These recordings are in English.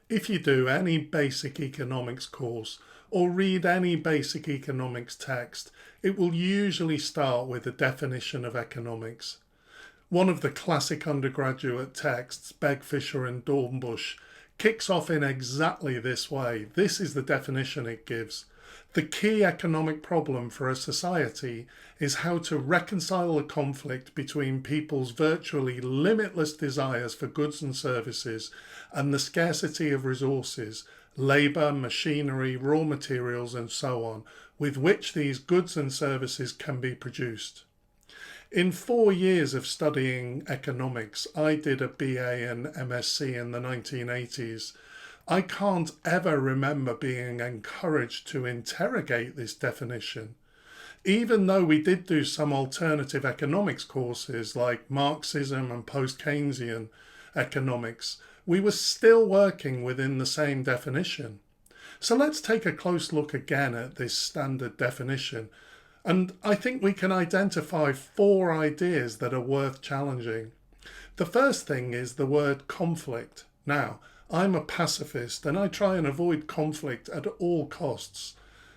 If you do any basic economics course or read any basic economics text, it will usually start with a definition of economics. One of the classic undergraduate texts, Begg, Fischer and Dornbusch, kicks off in exactly this way. This is the definition it gives. The key economic problem for a society is how to reconcile the conflict between people's virtually limitless desires for goods and services and the scarcity of resources, labour, machinery, raw materials and so on, with which these goods and services can be produced. In 4 years of studying economics, I did a BA and MSc in the 1980s. I can't ever remember being encouraged to interrogate this definition. Even though we did do some alternative economics courses like Marxism and post-Keynesian economics, we were still working within the same definition. So let's take a close look again at this standard definition. And I think we can identify 4 ideas that are worth challenging. The first thing is the word conflict. Now, I'm a pacifist and I try and avoid conflict at all costs.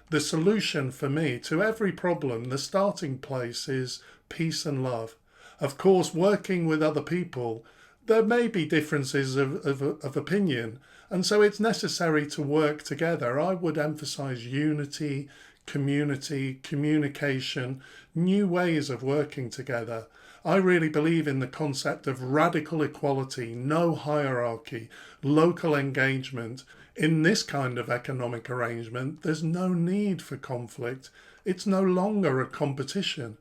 The solution for me to every problem, the starting place is peace and love. Of course, working with other people, there may be differences of opinion, and so it's necessary to work together. I would emphasize unity, community, communication, new ways of working together. I really believe in the concept of radical equality, no hierarchy, local engagement. In this kind of economic arrangement, there's no need for conflict. It's no longer a competition.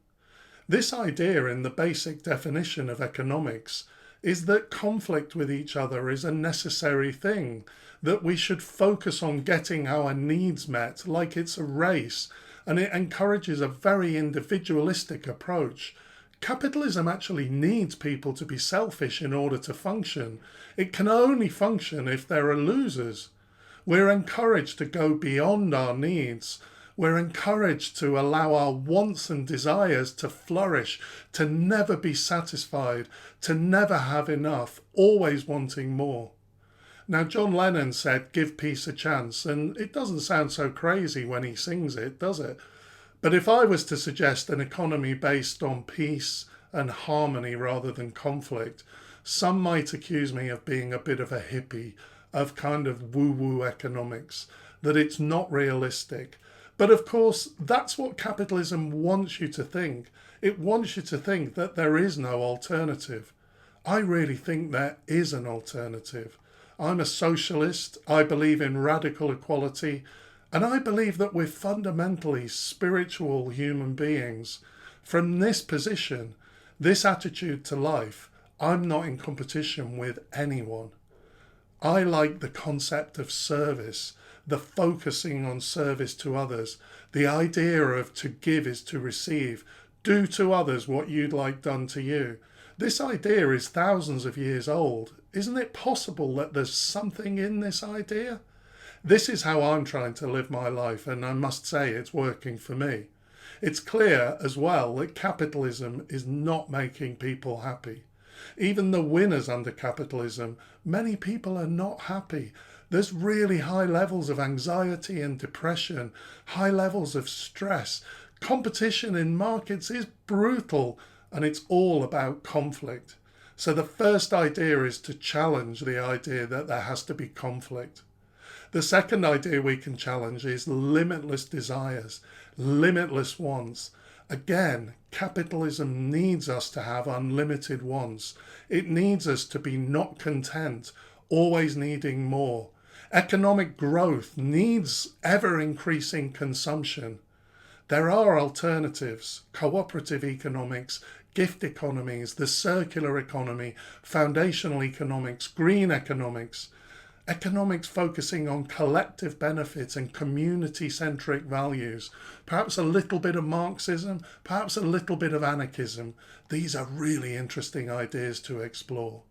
This idea in the basic definition of economics is that conflict with each other is a necessary thing, that we should focus on getting our needs met like it's a race, and it encourages a very individualistic approach. Capitalism actually needs people to be selfish in order to function. It can only function if there are losers. We're encouraged to go beyond our needs. We're encouraged to allow our wants and desires to flourish, to never be satisfied, to never have enough, always wanting more. Now, John Lennon said, "Give peace a chance," and it doesn't sound so crazy when he sings it, does it? But if I was to suggest an economy based on peace and harmony rather than conflict, some might accuse me of being a bit of a hippie, of kind of woo-woo economics, that it's not realistic. But of course, that's what capitalism wants you to think. It wants you to think that there is no alternative. I really think there is an alternative. I'm a socialist. I believe in radical equality. And I believe that we're fundamentally spiritual human beings. From this position, this attitude to life, I'm not in competition with anyone. I like the concept of service, the focusing on service to others, the idea of to give is to receive, do to others what you'd like done to you. This idea is thousands of years old. Isn't it possible that there's something in this idea? This is how I'm trying to live my life, and I must say it's working for me. It's clear as well that capitalism is not making people happy. Even the winners under capitalism, many people are not happy. There's really high levels of anxiety and depression, high levels of stress. Competition in markets is brutal, and it's all about conflict. So the first idea is to challenge the idea that there has to be conflict. The second idea we can challenge is limitless desires, limitless wants. Again, capitalism needs us to have unlimited wants. It needs us to be not content, always needing more. Economic growth needs ever-increasing consumption. There are alternatives: cooperative economics, gift economies, the circular economy, foundational economics, green economics. Economics focusing on collective benefit and community-centric values, perhaps a little bit of Marxism, perhaps a little bit of anarchism. These are really interesting ideas to explore.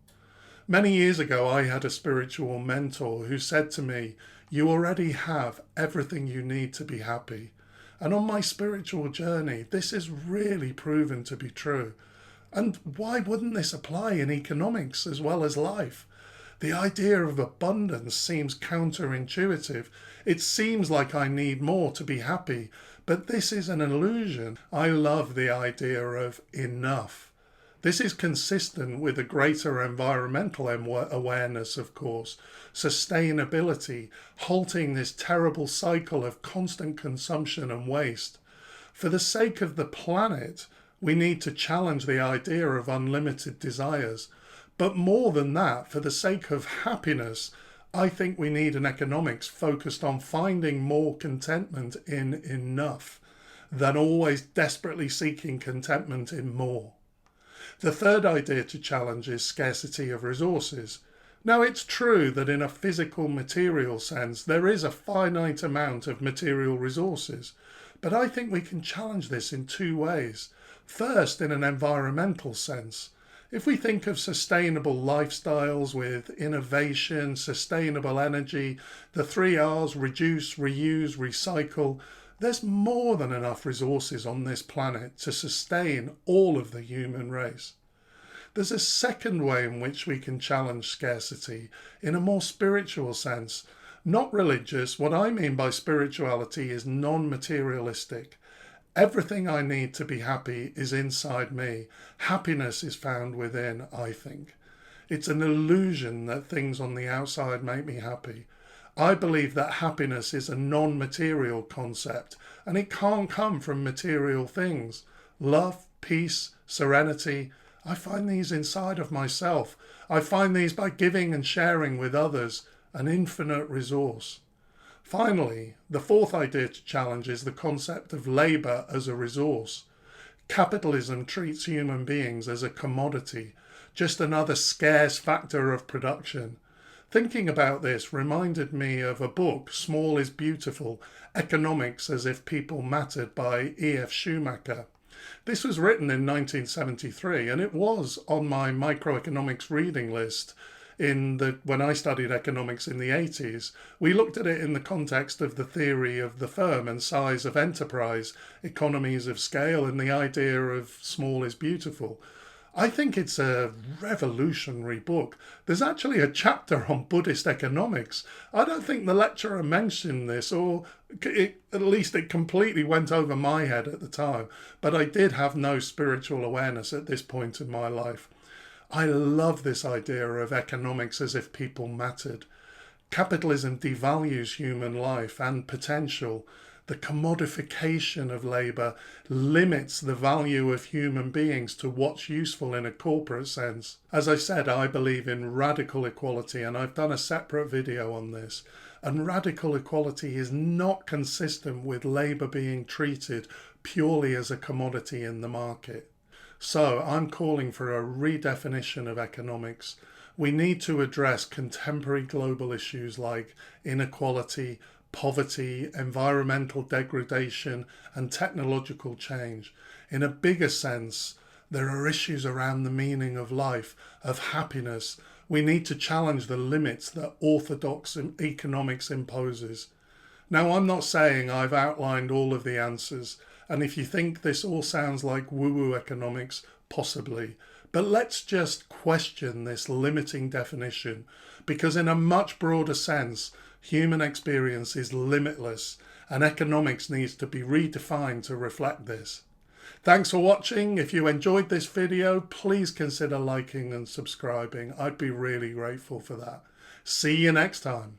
Many years ago, I had a spiritual mentor who said to me, "You already have everything you need to be happy." And on my spiritual journey, this is really proven to be true. And why wouldn't this apply in economics as well as life? The idea of abundance seems counterintuitive. It seems like I need more to be happy, but this is an illusion. I love the idea of enough. This is consistent with a greater environmental awareness, of course, sustainability, halting this terrible cycle of constant consumption and waste. For the sake of the planet, we need to challenge the idea of unlimited desires. But more than that, for the sake of happiness, I think we need an economics focused on finding more contentment in enough than always desperately seeking contentment in more. The third idea to challenge is scarcity of resources. Now, it's true that in a physical material sense, there is a finite amount of material resources, but I think we can challenge this in two ways. First, in an environmental sense. If we think of sustainable lifestyles with innovation, sustainable energy, the 3 Rs, reduce, reuse, recycle, there's more than enough resources on this planet to sustain all of the human race. There's a second way in which we can challenge scarcity in a more spiritual sense. Not religious. What I mean by spirituality is non-materialistic. Everything I need to be happy is inside me. Happiness is found within, I think. It's an illusion that things on the outside make me happy. I believe that happiness is a non-material concept, and it can't come from material things. Love, peace, serenity, I find these inside of myself. I find these by giving and sharing with others, an infinite resource. Finally, the fourth idea to challenge is the concept of labour as a resource. Capitalism treats human beings as a commodity, just another scarce factor of production. Thinking about this reminded me of a book, Small is Beautiful, Economics as if People Mattered by E.F. Schumacher. This was written in 1973 and it was on my microeconomics reading list when I studied economics in the 80s. We looked at it in the context of the theory of the firm and size of enterprise, economies of scale, and the idea of small is beautiful. I think it's a revolutionary book. There's actually a chapter on Buddhist economics. I don't think the lecturer mentioned this, or at least it completely went over my head at the time. But I did have no spiritual awareness at this point in my life. I love this idea of economics as if people mattered. Capitalism devalues human life and potential. The commodification of labour limits the value of human beings to what's useful in a corporate sense. As I said, I believe in radical equality, and I've done a separate video on this. And radical equality is not consistent with labour being treated purely as a commodity in the market. So I'm calling for a redefinition of economics. We need to address contemporary global issues like inequality, poverty, environmental degradation, and technological change. In a bigger sense, there are issues around the meaning of life, of happiness. We need to challenge the limits that orthodox economics imposes. Now, I'm not saying I've outlined all of the answers, and if you think this all sounds like woo-woo economics, possibly. But let's just question this limiting definition, because in a much broader sense, human experience is limitless, and economics needs to be redefined to reflect this. Thanks for watching. If you enjoyed this video, please consider liking and subscribing. I'd be really grateful for that. See you next time.